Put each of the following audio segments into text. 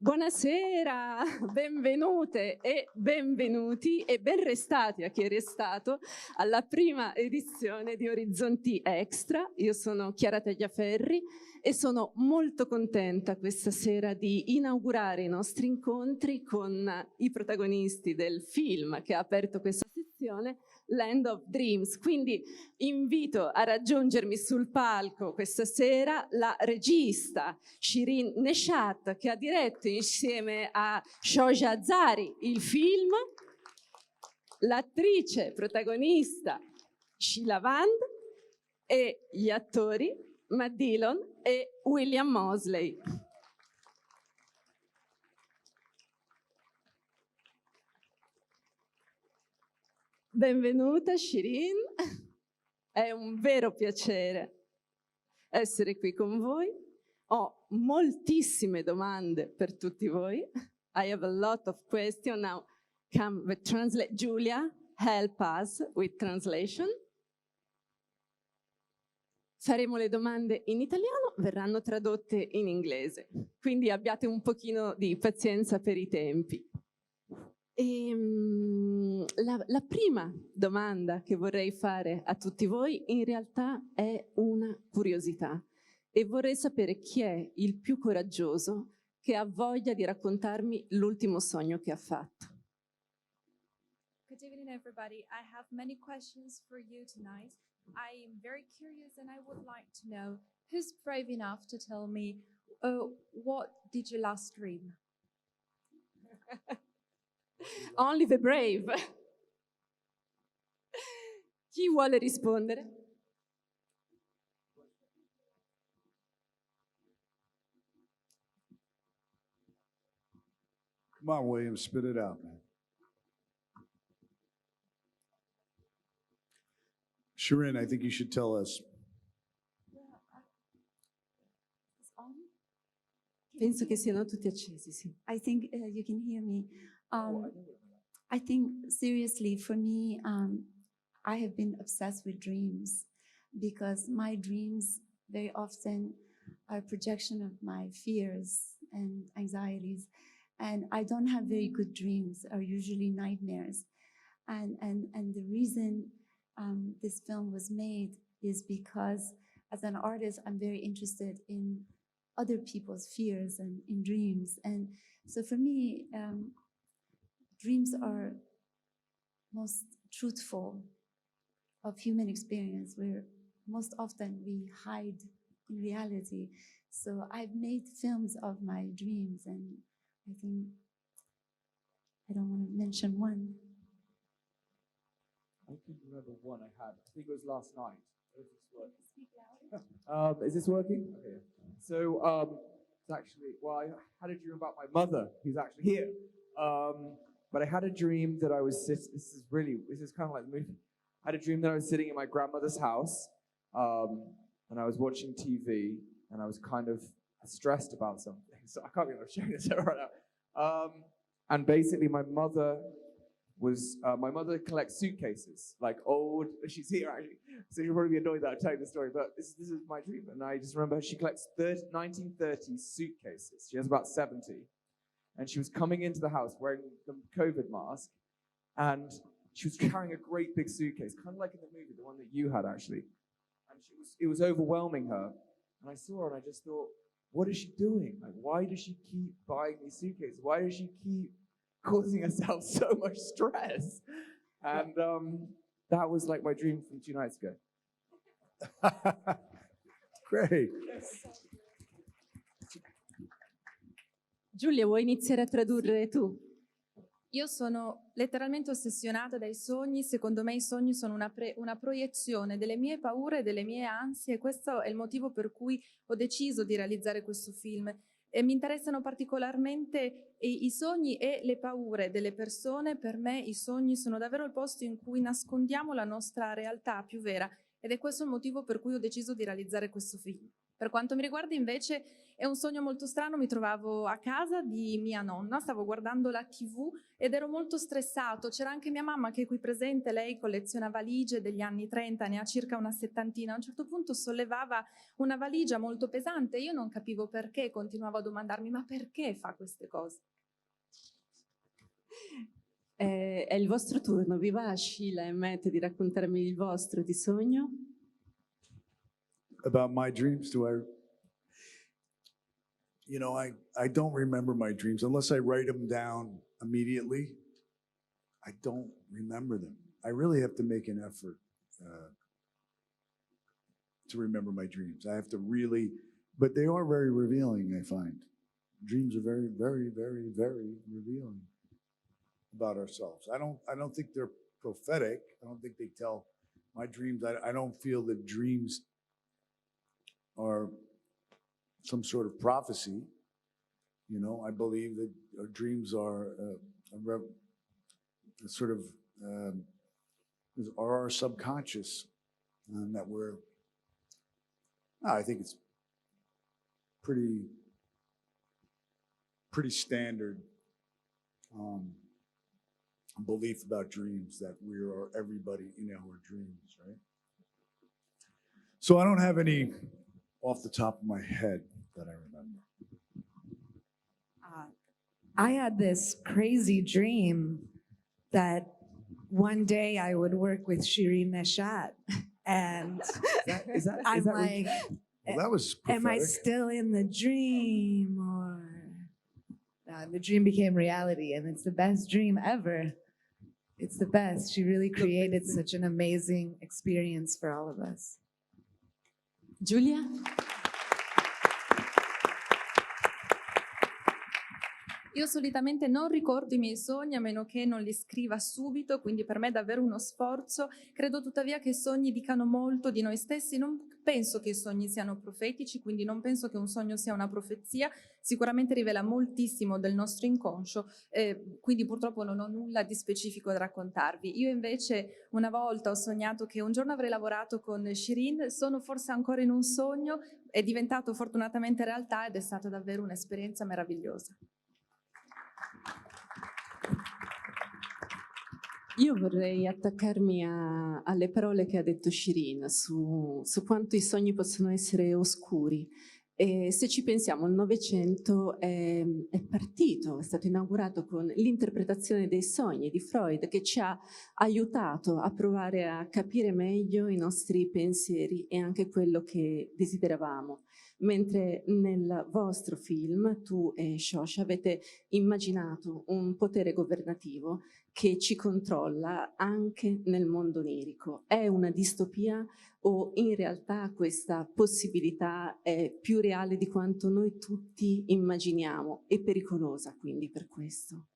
Buonasera, benvenute e benvenuti e ben restati a chi è restato alla prima edizione di Orizzonti Extra. Io sono Chiara Tagliaferri e sono molto contenta questa sera di inaugurare i nostri incontri con i protagonisti del film che ha aperto questa sezione, Land of Dreams. Quindi invito a raggiungermi sul palco questa sera la regista Shirin Neshat, che ha diretto insieme a Shoja Azari il film, l'attrice protagonista Sheila Wand e gli attori Matt Dillon e William Mosley. Benvenuta Shirin, è un vero piacere essere qui con voi. Ho moltissime domande per tutti voi. I have a lot of questions. Now come with translate. Giulia, help us with translation. Faremo le domande in italiano, verranno tradotte in inglese. Quindi abbiate un pochino di pazienza per i tempi. La prima domanda che vorrei fare a tutti voi in realtà è una curiosità e vorrei sapere chi è il più coraggioso che ha voglia di raccontarmi l'ultimo sogno che ha fatto. Good evening, everybody. I have many questions for you tonight. I am very curious and I would like to know who's brave enough to tell me, what did you last dream? Only the brave. Chi vuole rispondere? Come on, William, spit it out, man. Shirin, I think you should tell us. Penso che siano tutti accesi, sì. I think you can hear me. I think seriously, for me, I have been obsessed with dreams because my dreams very often are a projection of my fears and anxieties. And I don't have very good dreams, are usually nightmares. And the reason this film was made is because as an artist, I'm very interested in other people's fears and in dreams. And so for me, dreams are most truthful of human experience, where most often we hide in reality. So I've made films of my dreams, and I think I don't want to mention one. I can remember one I had. I think it was last night. Is this working? Okay. So it's actually, well, I had a dream about my mother, who's actually here. But I had a dream that I was this is kind of like the movie. I had a dream that I was sitting in my grandmother's house, and I was watching TV, and I was kind of stressed about something. So I can't believe I'm showing this right now. And basically, my mother collects suitcases, like old. She's here actually, so you'll probably be annoyed that I'm telling the story. But this is my dream, and I just remember she collects 1930 suitcases. She has about 70. And she was coming into the house wearing the COVID mask, and she was carrying a great big suitcase, kind of like in the movie, the one that you had actually. And it was overwhelming her. And I saw her and I just thought, what is she doing? Like, why does she keep buying these suitcases? Why does she keep causing herself so much stress? And that was like my dream from 2 nights ago. Great. Giulia, vuoi iniziare a tradurre tu? Io sono letteralmente ossessionata dai sogni. Secondo me i sogni sono una proiezione delle mie paure e delle mie ansie, e questo è il motivo per cui ho deciso di realizzare questo film. E mi interessano particolarmente i sogni e le paure delle persone. Per me i sogni sono davvero il posto in cui nascondiamo la nostra realtà più vera, ed è questo il motivo per cui ho deciso di realizzare questo film. Per quanto mi riguarda invece è un sogno molto strano, mi trovavo a casa di mia nonna, stavo guardando la TV ed ero molto stressato, c'era anche mia mamma che è qui presente, lei colleziona valigie degli anni 30, ne ha circa una settantina, a un certo punto sollevava una valigia molto pesante, io non capivo perché, continuavo a domandarmi ma perché fa queste cose? È il vostro turno, vi va Sheila e Matt di raccontarmi il vostro di sogno? About my dreams, you know, I don't remember my dreams unless I write them down immediately. I don't remember them. I really have to make an effort to remember my dreams. I have to really, but they are very revealing, I find. Dreams are very, very, very, very revealing about ourselves. I don't think they're prophetic. I don't think they tell my dreams. I don't feel that dreams are some sort of prophecy. You know, I believe that our dreams are sort of are our subconscious, and that I think it's pretty standard belief about dreams, that we are everybody in our dreams, right? So I don't have any off the top of my head that I remember. I had this crazy dream that one day I would work with Shirin Neshat, and I'm like, Well, that was am I prophetic. still in the dream, or the dream became reality, and it's the best dream ever. It's the best. She really created such an amazing experience for all of us. Giulia? Io solitamente non ricordo i miei sogni a meno che non li scriva subito, quindi per me è davvero uno sforzo. Credo tuttavia che i sogni dicano molto di noi stessi. Non penso che i sogni siano profetici, quindi non penso che un sogno sia una profezia. Sicuramente rivela moltissimo del nostro inconscio, quindi purtroppo non ho nulla di specifico da raccontarvi. Io invece una volta ho sognato che un giorno avrei lavorato con Shirin, sono forse ancora in un sogno, è diventato fortunatamente realtà ed è stata davvero un'esperienza meravigliosa. Io vorrei attaccarmi alle parole che ha detto Shirin su quanto i sogni possono essere oscuri. E se ci pensiamo, il Novecento è partito, è stato inaugurato con l'interpretazione dei sogni di Freud, che ci ha aiutato a provare a capire meglio i nostri pensieri e anche quello che desideravamo. Mentre nel vostro film, tu e Shoja, avete immaginato un potere governativo che ci controlla anche nel mondo onirico. È una distopia o in realtà questa possibilità è più reale di quanto noi tutti immaginiamo e pericolosa quindi per questo?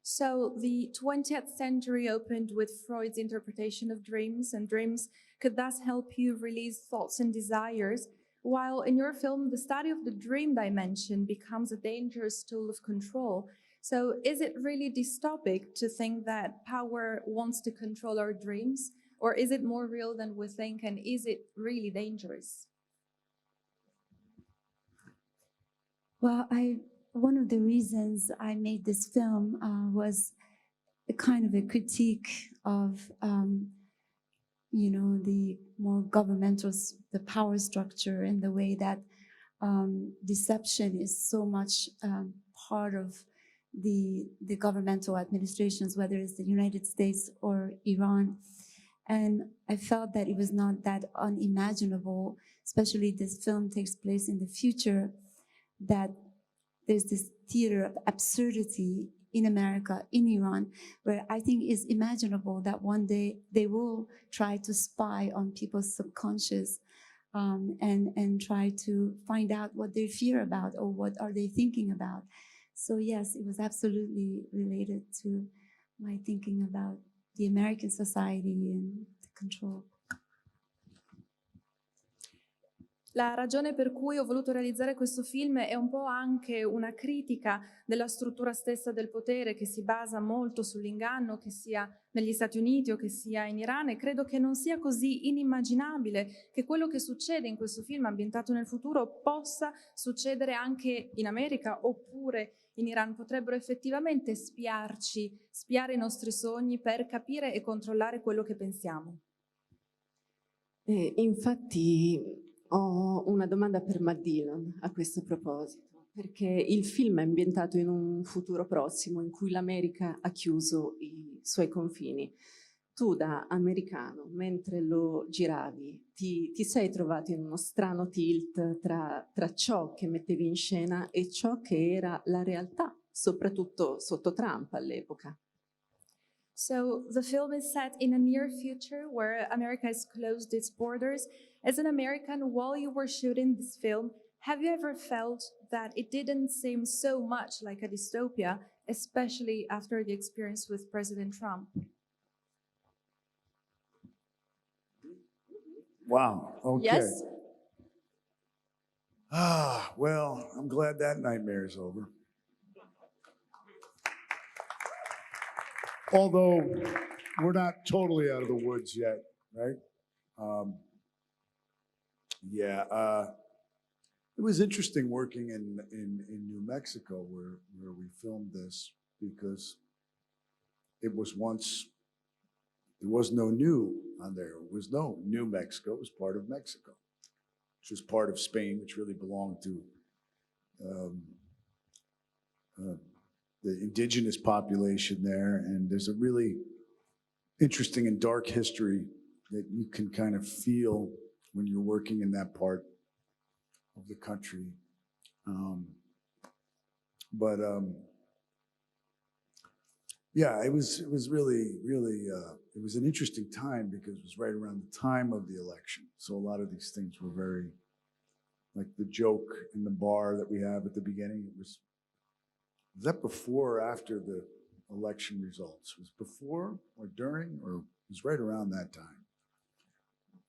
So the 20th century opened with Freud's interpretation of dreams, and dreams could thus help you release thoughts and desires, while in your film, the study of the dream dimension becomes a dangerous tool of control. So is it really dystopic to think that power wants to control our dreams, or is it more real than we think, and is it really dangerous? Well, one of the reasons I made this film was a kind of a critique of, you know, the more governmental, the power structure, and the way that deception is so much part of the governmental administrations, whether it's the United States or Iran. And I felt that it was not that unimaginable, especially this film takes place in the future, that there's this theater of absurdity in America, in Iran, where I think it's imaginable that one day they will try to spy on people's subconscious and try to find out what they fear about or what are they thinking about. So yes, it was absolutely related to my thinking about the American society and the control. La ragione per cui ho voluto realizzare questo film è un po' anche una critica della struttura stessa del potere che si basa molto sull'inganno, che sia negli Stati Uniti o che sia in Iran, e credo che non sia così inimmaginabile che quello che succede in questo film ambientato nel futuro possa succedere anche in America oppure in Iran. Potrebbero effettivamente spiare i nostri sogni per capire e controllare quello che pensiamo. Infatti ho una domanda per Matt Dillon a questo proposito, perché il film è ambientato in un futuro prossimo in cui l'America ha chiuso i suoi confini. Tu da americano, mentre lo giravi, ti sei trovato in uno strano tilt tra ciò che mettevi in scena e ciò che era la realtà, soprattutto sotto Trump all'epoca. So the film is set in a near future where America has closed its borders. As an American, while you were shooting this film, have you ever felt that it didn't seem so much like a dystopia, especially after the experience with President Trump? Wow. Okay. Yes? Well, I'm glad that nightmare is over. Although we're not totally out of the woods yet, right? It was interesting working in New Mexico where we filmed this, because it was once, there was no new on there. It was no New Mexico. It was part of Mexico, which was part of Spain, which really belonged to the indigenous population there. And there's a really interesting and dark history that you can kind of feel when you're working in that part of the country. Yeah, it was really, it was an interesting time because it was right around the time of the election. So a lot of these things were very, like the joke in the bar that we have at the beginning, was that before or after the election results? Was before or during, or it was right around that time?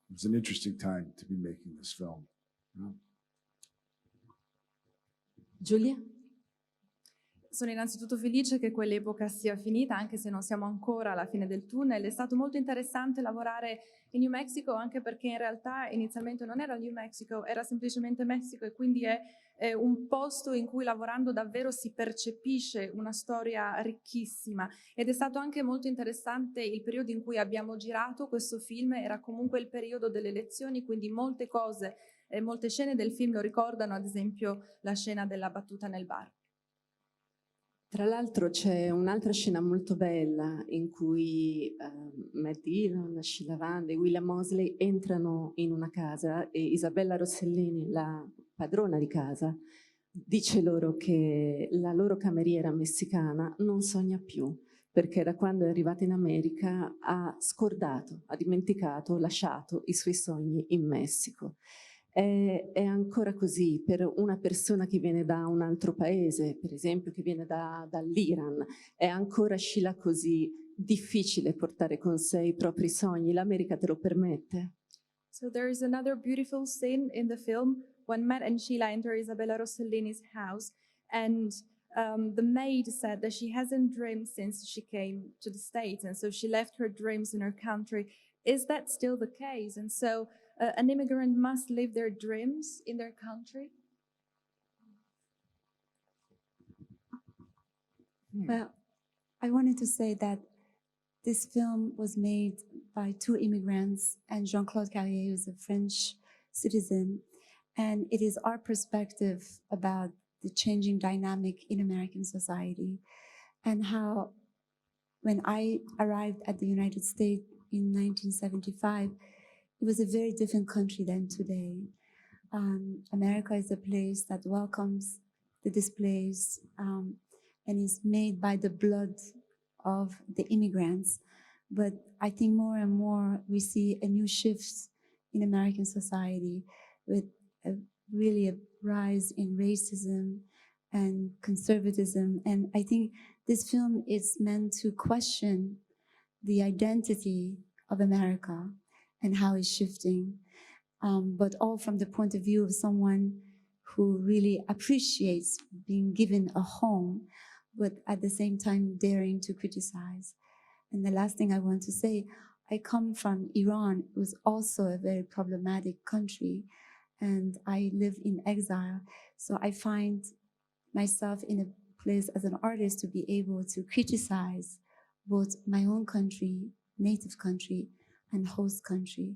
It was an interesting time to be making this film. You know? Giulia? Sono innanzitutto felice che quell'epoca sia finita, anche se non siamo ancora alla fine del tunnel. È stato molto interessante lavorare in New Mexico, anche perché in realtà inizialmente non era New Mexico, era semplicemente Messico, e quindi è un posto in cui lavorando davvero si percepisce una storia ricchissima. Ed è stato anche molto interessante il periodo in cui abbiamo girato questo film. Era comunque il periodo delle elezioni, quindi molte cose, molte scene del film lo ricordano, ad esempio la scena della battuta nel bar. Tra l'altro c'è un'altra scena molto bella in cui Matt Dillon, Sheila Vand e William Moseley entrano in una casa e Isabella Rossellini, la padrona di casa, dice loro che la loro cameriera messicana non sogna più, perché da quando è arrivata in America ha scordato, ha dimenticato, lasciato i suoi sogni in Messico. È ancora così per una persona che viene da un altro paese, per esempio che viene dall'Iran, è ancora Sheila così difficile portare con sé i propri sogni? L'America te lo permette? So there is another beautiful scene in the film when Matt and Sheila enter Isabella Rossellini's house, and the maid said that she hasn't dreamed since she came to the States, and so she left her dreams in her country. Is that still the case? And so an immigrant must live their dreams in their country? Well, I wanted to say that this film was made by two immigrants, and JeanClaude Carrier is a French citizen, and it is our perspective about the changing dynamic in American society, and how when I arrived at the United States in 1975, it was a very different country than today. America is a place that welcomes the displaced and is made by the blood of the immigrants. But I think more and more we see a new shift in American society with really a rise in racism and conservatism. And I think this film is meant to question the identity of America and how it's shifting. but all from the point of view of someone who really appreciates being given a home, but at the same time daring to criticize. And the last thing I want to say, I come from Iran. It was also a very problematic country, and I live in exile. So I find myself in a place as an artist to be able to criticize both my own country, native country, and host country.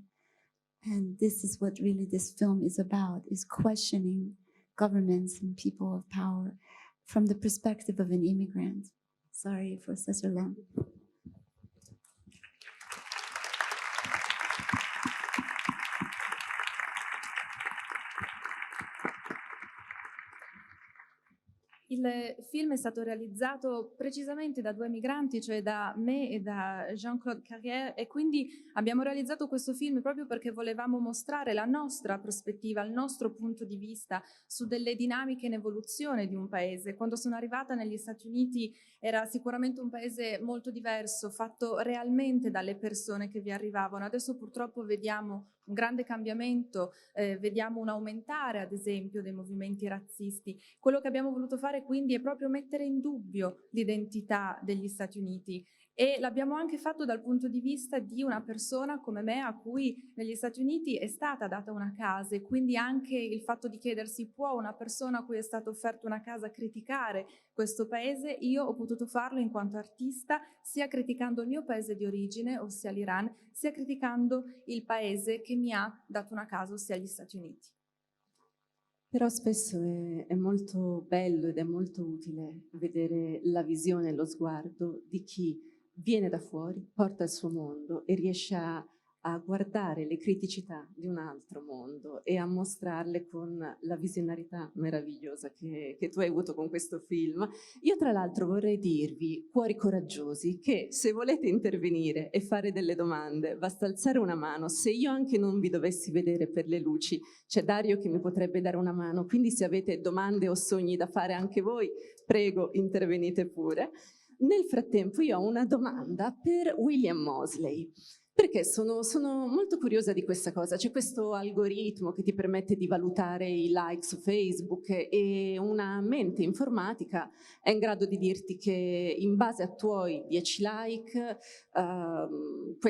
And this is what really this film is about, is questioning governments and people of power from the perspective of an immigrant. Sorry for such a long... Il film è stato realizzato precisamente da due migranti, cioè da me e da JeanClaude, e quindi abbiamo realizzato questo film proprio perché volevamo mostrare la nostra prospettiva, il nostro punto di vista su delle dinamiche in evoluzione di un paese. Quando sono arrivata negli Stati Uniti era sicuramente un paese molto diverso, fatto realmente dalle persone che vi arrivavano. Adesso purtroppo vediamo un grande cambiamento, vediamo un aumentare ad esempio dei movimenti razzisti. Quello che abbiamo voluto fare quindi è proprio mettere in dubbio l'identità degli Stati Uniti, e l'abbiamo anche fatto dal punto di vista di una persona come me a cui negli Stati Uniti è stata data una casa, e quindi anche il fatto di chiedersi: può una persona a cui è stata offerta una casa criticare questo paese? Io ho potuto farlo in quanto artista, sia criticando il mio paese di origine, ossia l'Iran, sia criticando il paese che mi ha dato una casa, ossia gli Stati Uniti. Però spesso è molto bello ed è molto utile vedere la visione e lo sguardo di chi viene da fuori, porta il suo mondo e riesce a guardare le criticità di un altro mondo e a mostrarle con la visionarietà meravigliosa che tu hai avuto con questo film. Io tra l'altro vorrei dirvi, cuori coraggiosi, che se volete intervenire e fare delle domande basta alzare una mano. Se io anche non vi dovessi vedere per le luci, c'è Dario che mi potrebbe dare una mano, quindi se avete domande o sogni da fare anche voi, prego, intervenite pure. Nel frattempo io ho una domanda per William Mosley, perché sono molto curiosa di questa cosa. C'è questo algoritmo che ti permette di valutare i like su Facebook, e una mente informatica è in grado di dirti che in base a tuoi 10 like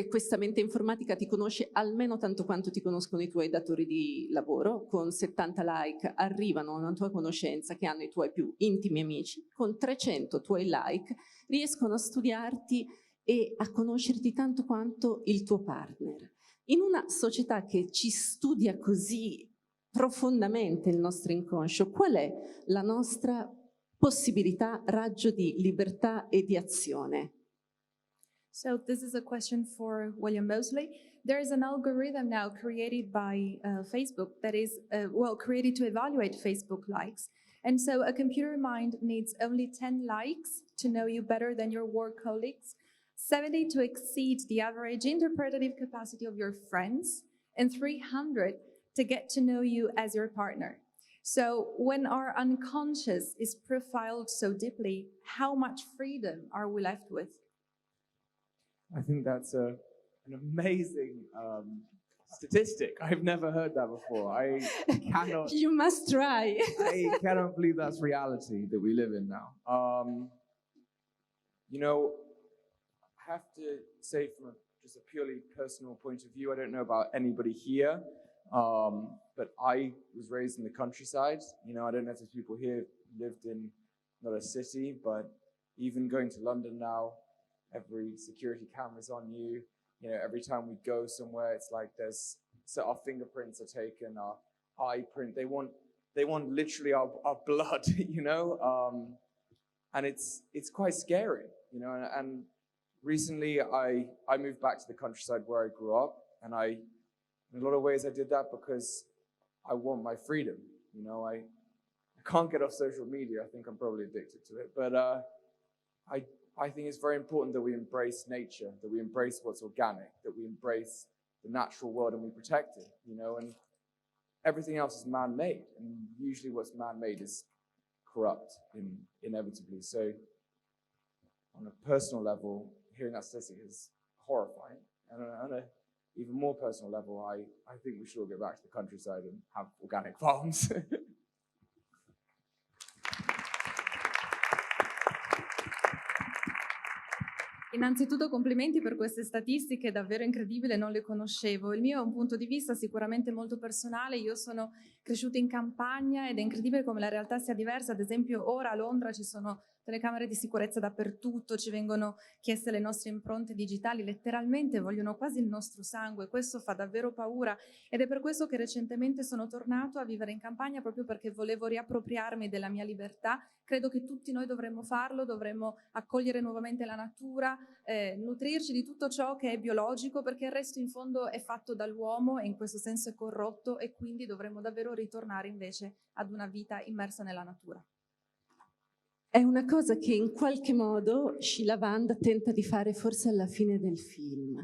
questa mente informatica ti conosce almeno tanto quanto ti conoscono i tuoi datori di lavoro. Con 70 like arrivano a una tua conoscenza che hanno i tuoi più intimi amici, con 300 tuoi like riescono a studiarti e a conoscerti tanto quanto il tuo partner. In una società che ci studia così profondamente il nostro inconscio, qual è la nostra possibilità, raggio di libertà e di azione? So this is a question for William Mosley. There is an algorithm now created by Facebook that is, created to evaluate Facebook likes. And so a computer mind needs only 10 likes to know you better than your work colleagues, 70 to exceed the average interpretative capacity of your friends, and 300 to get to know you as your partner. So when our unconscious is profiled so deeply, how much freedom are we left with? I think that's an amazing statistic. I've never heard that before. I cannot. You must try. I cannot believe that's reality that we live in now. You know, I have to say from just a purely personal point of view, I don't know about anybody here, but I was raised in the countryside. You know, I don't know if there's people here who lived in not a city, but even going to London now, every security camera's on you. You know, every time we go somewhere, it's like so our fingerprints are taken, our eye print. They want literally our blood, you know, and it's quite scary, you know. And recently, I moved back to the countryside where I grew up, and in a lot of ways, I did that because I want my freedom. You know, I can't get off social media. I think I'm probably addicted to it, but I think it's very important that we embrace nature, that we embrace what's organic, that we embrace the natural world and we protect it, you know, and everything else is man-made, and usually what's man-made is corrupt inevitably. So on a personal level, hearing that statistic is horrifying, and on a even more personal level, I think we should all get back to the countryside and have organic farms. Innanzitutto complimenti per queste statistiche, davvero incredibile, non le conoscevo. Il mio è un punto di vista sicuramente molto personale, io sono cresciuta in campagna ed è incredibile come la realtà sia diversa. Ad esempio ora a Londra ci sono telecamere di sicurezza dappertutto, ci vengono chieste le nostre impronte digitali, letteralmente vogliono quasi il nostro sangue, questo fa davvero paura ed è per questo che recentemente sono tornato a vivere in campagna proprio perché volevo riappropriarmi della mia libertà. Credo che tutti noi dovremmo farlo, dovremmo accogliere nuovamente la natura, nutrirci di tutto ciò che è biologico perché il resto in fondo è fatto dall'uomo e in questo senso è corrotto e quindi dovremmo davvero ritornare invece ad una vita immersa nella natura. È una cosa che in qualche modo Shilavand tenta di fare forse alla fine del film.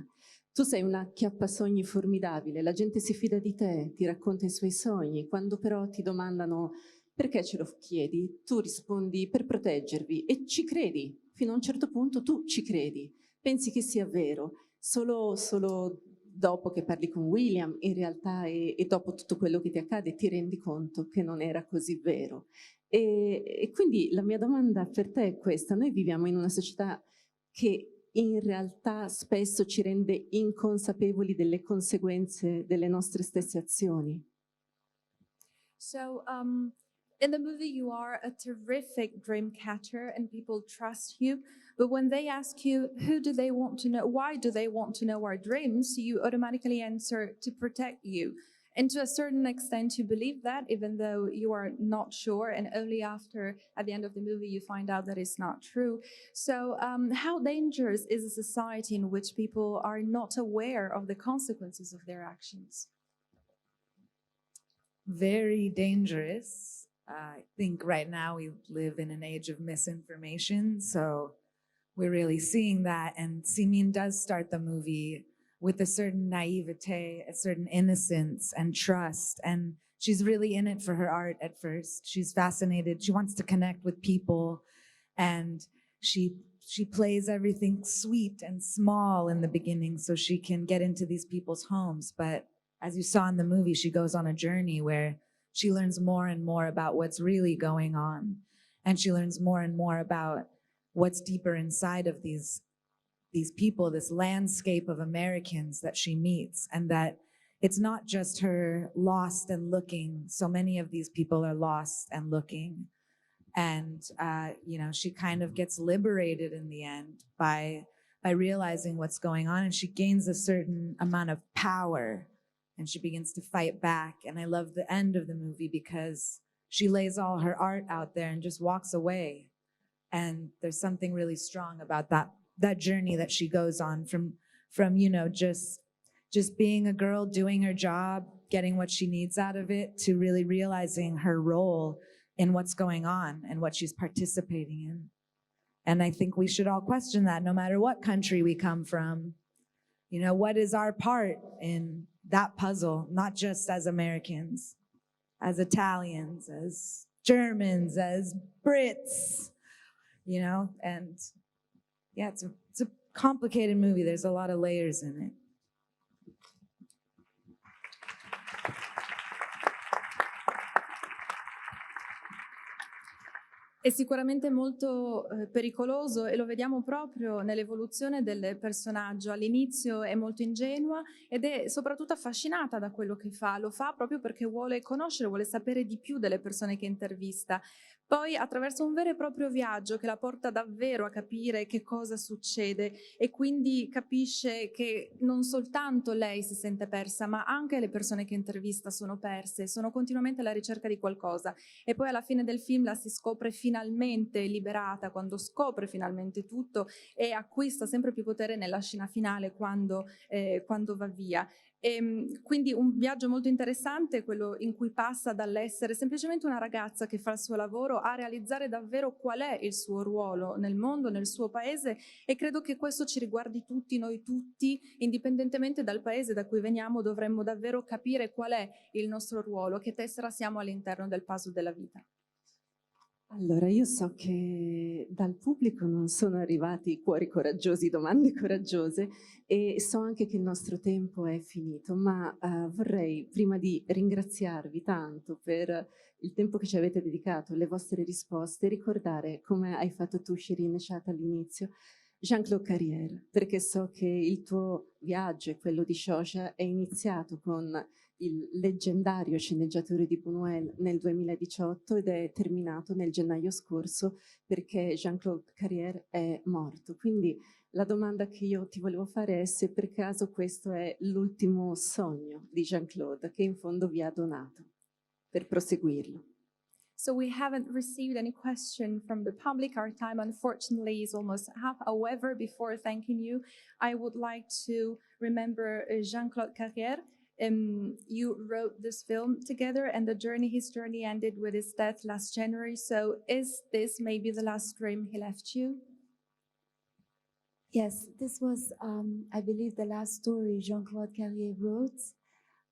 Tu sei una acchiappasogni formidabile, la gente si fida di te, ti racconta i suoi sogni, quando però ti domandano perché ce lo chiedi, tu rispondi per proteggervi e ci credi, fino a un certo punto tu ci credi, pensi che sia vero, solo dopo che parli con William in realtà e dopo tutto quello che ti accade ti rendi conto che non era così vero. E quindi la mia domanda per te è questa: noi viviamo in una società che in realtà spesso ci rende inconsapevoli delle conseguenze delle nostre stesse azioni. So, in the movie, you are a terrific dream catcher and people trust you. But when they ask you, who do they want to know? Why do they want to know our dreams? You automatically answer to protect you. And to a certain extent, you believe that, even though you are not sure. And only after, at the end of the movie, you find out that it's not true. So how dangerous is a society in which people are not aware of the consequences of their actions? Very dangerous. I think right now we live in an age of misinformation, so we're really seeing that. And Simin does start the movie with a certain naivete, a certain innocence and trust. And she's really in it for her art at first. She's fascinated. She wants to connect with people. And she plays everything sweet and small in the beginning so she can get into these people's homes. But as you saw in the movie, she goes on a journey where she learns more and more about what's really going on. And she learns more and more about what's deeper inside of these people, this landscape of Americans that she meets, and that it's not just her lost and looking. So many of these people are lost and looking. And, she kind of gets liberated in the end by realizing what's going on, and she gains a certain amount of power and she begins to fight back. And I love the end of the movie because she lays all her art out there and just walks away. And there's something really strong about that journey that she goes on from just being a girl, doing her job, getting what she needs out of it, to really realizing her role in what's going on and what she's participating in. And I think we should all question that no matter what country we come from. What is our part in that puzzle, not just as Americans, as Italians, as Germans, as Brits, and yeah, it's a complicated movie. There's a lot of layers in it. È sicuramente molto pericoloso e lo vediamo proprio nell'evoluzione del personaggio. All'inizio è molto ingenua ed è soprattutto affascinata da quello che fa. Lo fa proprio perché vuole conoscere, vuole sapere di più delle persone che intervista. Poi attraverso un vero e proprio viaggio che la porta davvero a capire che cosa succede e quindi capisce che non soltanto lei si sente persa, ma anche le persone che intervista sono perse, sono continuamente alla ricerca di qualcosa. E poi alla fine del film la si scopre finalmente liberata, quando scopre finalmente tutto e acquista sempre più potere nella scena finale quando va via. Quindi un viaggio molto interessante, quello in cui passa dall'essere semplicemente una ragazza che fa il suo lavoro a realizzare davvero qual è il suo ruolo nel mondo, nel suo paese, e credo che questo ci riguardi tutti, noi tutti, indipendentemente dal paese da cui veniamo, dovremmo davvero capire qual è il nostro ruolo, che tessera siamo all'interno del puzzle della vita. Allora, io so che dal pubblico non sono arrivati cuori coraggiosi, domande coraggiose e so anche che il nostro tempo è finito, ma vorrei, prima di ringraziarvi tanto per il tempo che ci avete dedicato, le vostre risposte, ricordare, come hai fatto tu, Shirin, Neshat, all'inizio, JeanClaude Carrière, perché so che il tuo viaggio e quello di Shoja è iniziato con il leggendario sceneggiatore di Buñuel nel 2018 ed è terminato nel gennaio scorso perché JeanClaude Carrière è morto. Quindi la domanda che io ti volevo fare è se per caso questo è l'ultimo sogno di JeanClaude che in fondo vi ha donato per proseguirlo. So we haven't received any question from the public. Our time, unfortunately, is almost up. However, before thanking you, I would like to remember JeanClaude Carrière. You wrote this film together, and his journey ended with his death last January. So is this maybe the last dream he left you? Yes, this was, I believe, the last story Jean-Claude Carrière wrote.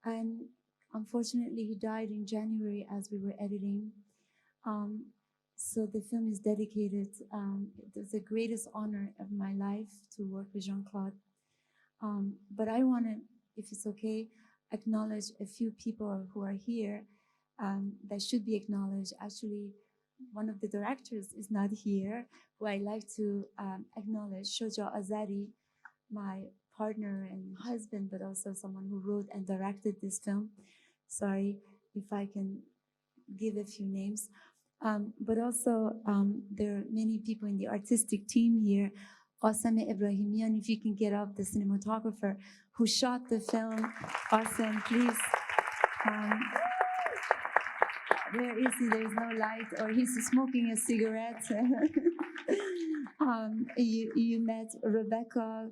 And unfortunately, he died in January as we were editing. So the film is dedicated. It's the greatest honor of my life to work with Jean-Claude. But I want to, if it's okay, acknowledge a few people who are here that should be acknowledged. Actually, one of the directors is not here, who I like to acknowledge, Shoja Azari, my partner and husband, but also someone who wrote and directed this film. Sorry if I can give a few names. But also, there are many people in the artistic team here. Qasem Ibrahimian, if you can get up, the cinematographer who shot the film. Qasem, please. Where is he? There is no light, or he's smoking a cigarette. You met Rebecca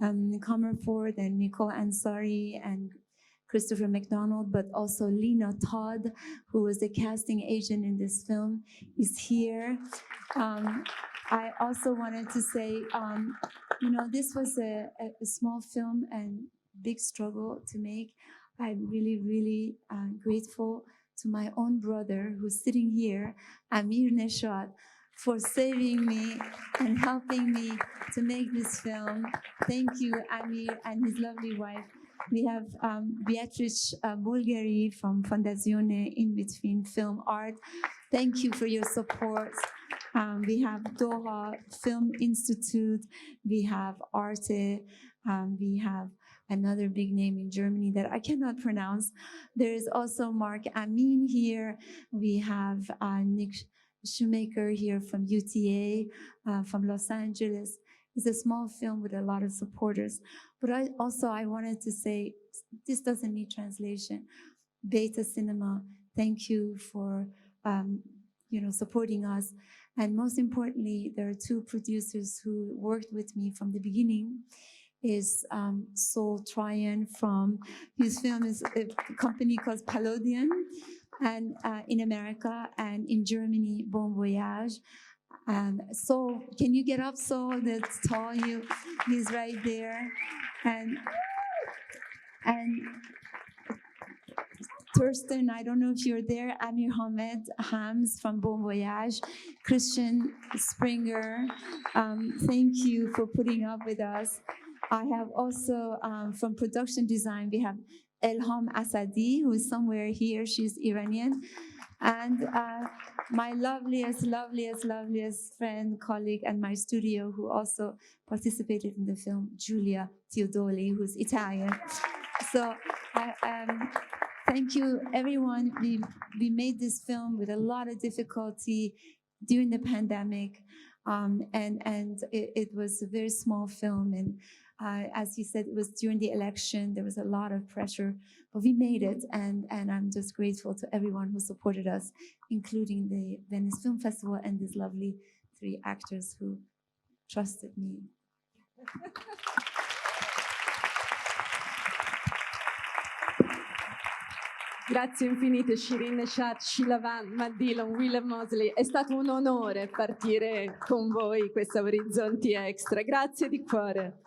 Comerford and Nicole Ansari and Christopher McDonald, but also Lena Todd, who was the casting agent in this film, is here. I also wanted to say, this was a small film and big struggle to make. I'm really, really grateful to my own brother who's sitting here, Amir Neshat, for saving me and helping me to make this film. Thank you, Amir, and his lovely wife. We have Beatrice Bulgari from Fondazione In Between Film Art. Thank you for your support. We have Doha Film Institute. We have Arte. We have another big name in Germany that I cannot pronounce. There is also Mark Amin here. We have Nick Shoemaker here from UTA, from Los Angeles. It's a small film with a lot of supporters. But I wanted to say, this doesn't need translation. Beta Cinema, thank you for supporting us. And most importantly, there are two producers who worked with me from the beginning. Is Sol Tryon from, his film is a company called Palladian, and in America, and in Germany, Bon Voyage. So can you get up, Sol? That's tall. He's right there. And Thurston, I don't know if you're there. Amir Hamed Hams from Bon Voyage. Christian Springer, thank you for putting up with us. I have also, from production design, we have Elham Asadi, who is somewhere here. She's Iranian. And my loveliest friend, colleague, and my studio, who also participated in the film, Giulia Teodoli, who's Italian. So thank you, everyone. We made this film with a lot of difficulty during the pandemic. And it was a very small film. And as he said, it was during the election. There was a lot of pressure, but we made it. And I'm just grateful to everyone who supported us, including the Venice Film Festival and these lovely 3 actors who trusted me. Grazie infinite Shirin, Neshat, Shilavan, Madilon, Willem Mosley. È stato un onore partire con voi questa Orizzonti Extra. Grazie di cuore.